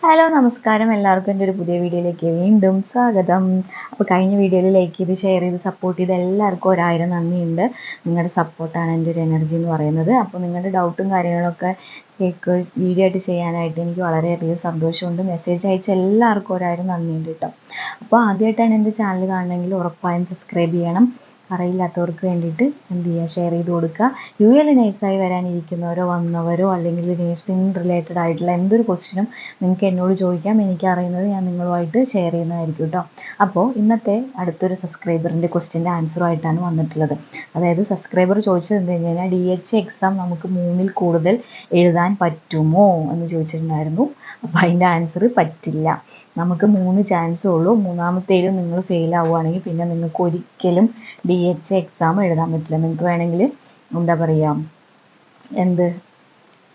Hello നമസ്കാരം, എല്ലാവർക്കും എൻ്റെ ഒരു പുതിയ വീഡിയോയിലേക്ക് വീണ്ടും സ്വാഗതം. അപ്പോൾ കഴിഞ്ഞ വീഡിയോയിൽ ലൈക്ക് ചെയ്ത് ഷെയർ ചെയ്ത് സപ്പോർട്ട് ചെയ്ത് എല്ലാവർക്കും 1000 നന്ദിയുണ്ട്. നിങ്ങളുടെ സപ്പോർട്ടാണ് എൻ്റെ ഒരു എനർജി എന്ന് പറയുന്നത്. അപ്പോൾ നിങ്ങളുടെ ഡൗട്ടും കാര്യങ്ങളൊക്കെ വീഡിയോ ആയിട്ട് ചെയ്യാനായിട്ട് എനിക്ക് വളരെയധികം സന്തോഷമുണ്ട്. മെസ്സേജ് അയച്ച എല്ലാവർക്കും 1000 നന്ദിയുണ്ട് കേട്ടോ. അപ്പോൾ ആദ്യമായിട്ടാണ് എൻ്റെ ചാനൽ കാണണമെങ്കിൽ ഉറപ്പായും സബ്സ്ക്രൈബ് ചെയ്യണം. അറിയില്ലാത്തവർക്ക് വേണ്ടിയിട്ട് എന്ത് ചെയ്യുക, ഷെയർ ചെയ്ത് കൊടുക്കുക. UL നേഴ്സായി വരാനിരിക്കുന്നവരോ വന്നവരോ അല്ലെങ്കിൽ നേഴ്സിംഗ് റിലേറ്റഡ് ആയിട്ടുള്ള എന്തൊരു ക്വസ്റ്റ്യനും നിങ്ങൾക്ക് എന്നോട് ചോദിക്കാം. എനിക്കറിയുന്നത് ഞാൻ നിങ്ങളുമായിട്ട് ഷെയർ ചെയ്യുന്നതായിരിക്കും കേട്ടോ. അപ്പോൾ ഇന്നത്തെ അടുത്തൊരു സബ്സ്ക്രൈബറിൻ്റെ ക്വസ്റ്റ്യൻ്റെ ആൻസറുമായിട്ടാണ് വന്നിട്ടുള്ളത്. അതായത് സബ്സ്ക്രൈബർ ചോദിച്ചത് എന്ത് കഴിഞ്ഞാൽ DH എക്സാം നമുക്ക് 3-ൽ കൂടുതൽ എഴുതാൻ പറ്റുമോ എന്ന് ചോദിച്ചിട്ടുണ്ടായിരുന്നു. അപ്പോൾ അതിൻ്റെ ആൻസർ പറ്റില്ല. നമുക്ക് 3 ചാൻസേ ഉള്ളൂ. മൂന്നാമത്തേലും നിങ്ങൾ ഫെയിൽ ആവുകയാണെങ്കിൽ പിന്നെ നിങ്ങൾക്ക് ഒരിക്കലും DH എക്സാം എഴുതാൻ പറ്റില്ല. നിങ്ങൾക്ക് വേണമെങ്കിൽ എന്താ പറയുക,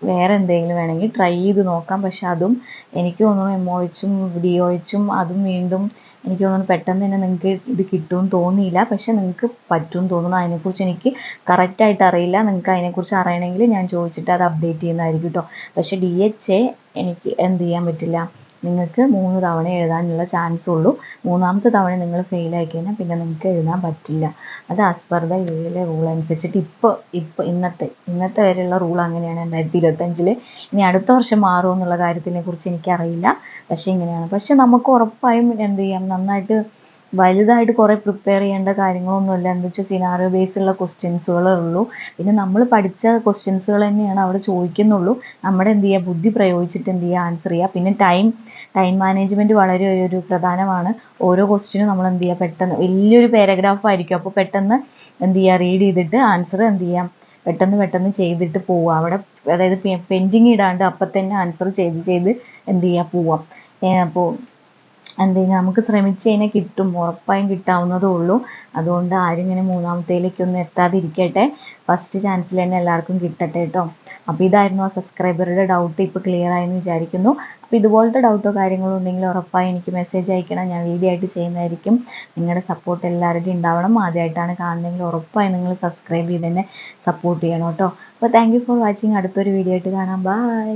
വേറെ എന്തെങ്കിലും വേണമെങ്കിൽ ട്രൈ ചെയ്ത് നോക്കാം. പക്ഷെ അതും എനിക്ക് തോന്നുന്നു MOHും DOHും അതും വീണ്ടും എനിക്ക് തോന്നുന്നു പെട്ടെന്ന് തന്നെ നിങ്ങൾക്ക് ഇത് കിട്ടുമെന്ന് തോന്നിയില്ല. പക്ഷെ നിങ്ങൾക്ക് പറ്റുമെന്ന് തോന്നുന്നു. അതിനെക്കുറിച്ച് എനിക്ക് കറക്റ്റായിട്ട് അറിയില്ല. നിങ്ങൾക്ക് അതിനെക്കുറിച്ച് അറിയണമെങ്കിൽ ഞാൻ ചോദിച്ചിട്ട് അത് അപ്ഡേറ്റ് ചെയ്യുന്നതായിരിക്കും കേട്ടോ. പക്ഷെ DH എനിക്ക് എന്ത് ചെയ്യാൻ പറ്റില്ല, നിങ്ങൾക്ക് 3 തവണ എഴുതാനുള്ള ചാൻസ് ഉള്ളൂ. മൂന്നാമത്തെ തവണ നിങ്ങൾ ഫെയിൽ ആയി കഴിഞ്ഞാൽ പിന്നെ നിങ്ങൾക്ക് എഴുതാൻ പറ്റില്ല. അത് as per the UL rule അനുസരിച്ചിട്ട് ഇപ്പോൾ ഇന്നത്തെ വരെയുള്ള റൂൾ അങ്ങനെയാണ് 2025. ഇനി അടുത്ത വർഷം മാറുമോ എന്നുള്ള കാര്യത്തിനെ കുറിച്ച് എനിക്കറിയില്ല. പക്ഷേ ഇങ്ങനെയാണ്. പക്ഷെ നമുക്ക് ഉറപ്പായും എന്ത് ചെയ്യാം, നന്നായിട്ട് വലുതായിട്ട് കുറേ പ്രിപ്പയർ ചെയ്യേണ്ട കാര്യങ്ങളൊന്നുമില്ല. എന്താ വെച്ചാൽ സിനാറിയോ ബേസുള്ള ക്വസ്റ്റ്യൻസുകളേ ഉള്ളൂ. പിന്നെ നമ്മൾ പഠിച്ച ക്വസ്റ്റ്യൻസുകൾ തന്നെയാണ് അവിടെ ചോദിക്കുന്നുള്ളൂ. നമ്മുടെ എന്ത് ചെയ്യുക, ബുദ്ധി പ്രയോഗിച്ചിട്ട് എന്ത് ചെയ്യുക, ആൻസർ ചെയ്യുക. പിന്നെ ടൈം മാനേജ്മെൻറ്റ് വളരെ ഒരു പ്രധാനമാണ്. ഓരോ ക്വസ്റ്റ്യനും നമ്മൾ എന്ത് ചെയ്യുക, പെട്ടെന്ന് വലിയൊരു പാരഗ്രാഫ് ആയിരിക്കും. അപ്പോൾ പെട്ടെന്ന് എന്ത് ചെയ്യുക, റീഡ് ചെയ്തിട്ട് ആൻസർ എന്ത് ചെയ്യാം, പെട്ടെന്ന് ചെയ്തിട്ട് പോവുക. അവിടെ അതായത് പെൻഡിങ് ഇടാണ്ട് അപ്പം തന്നെ ആൻസർ ചെയ്ത് എന്ത് ചെയ്യുക, പോവാം. അപ്പോൾ എന്ത് ചെയ്യുക, നമുക്ക് ശ്രമിച്ച് കഴിഞ്ഞാൽ കിട്ടും, ഉറപ്പായും കിട്ടാവുന്നതേ ഉള്ളൂ. അതുകൊണ്ട് ആരും ഇങ്ങനെ മൂന്നാമത്തേലേക്കൊന്നും എത്താതിരിക്കട്ടെ. ഫസ്റ്റ് ചാൻസിൽ തന്നെ എല്ലാവർക്കും കിട്ടട്ടെ കേട്ടോ. അപ്പോൾ ഇതായിരുന്നു ആ സബ്സ്ക്രൈബറുടെ ഡൗട്ട്. ഇപ്പോൾ ക്ലിയർ ആയെന്ന് വിചാരിക്കുന്നു. അപ്പോൾ ഇതുപോലത്തെ ഡൗട്ടോ കാര്യങ്ങളോ ഉണ്ടെങ്കിൽ ഉറപ്പായും എനിക്ക് മെസ്സേജ് അയക്കണം. ഞാൻ വീഡിയോ ആയിട്ട് ചെയ്യുന്നതായിരിക്കും. നിങ്ങളുടെ സപ്പോർട്ട് എല്ലാവരുടെയും ഉണ്ടാവണം. ആദ്യമായിട്ടാണ് കാണുന്നതെങ്കിൽ ഉറപ്പായും നിങ്ങൾ സബ്സ്ക്രൈബ് ചെയ്ത് തന്നെ സപ്പോർട്ട് ചെയ്യണം കേട്ടോ. അപ്പോൾ താങ്ക് യു ഫോർ വാച്ചിങ്. അടുത്തൊരു വീഡിയോ ആയിട്ട് കാണാം. ബൈ.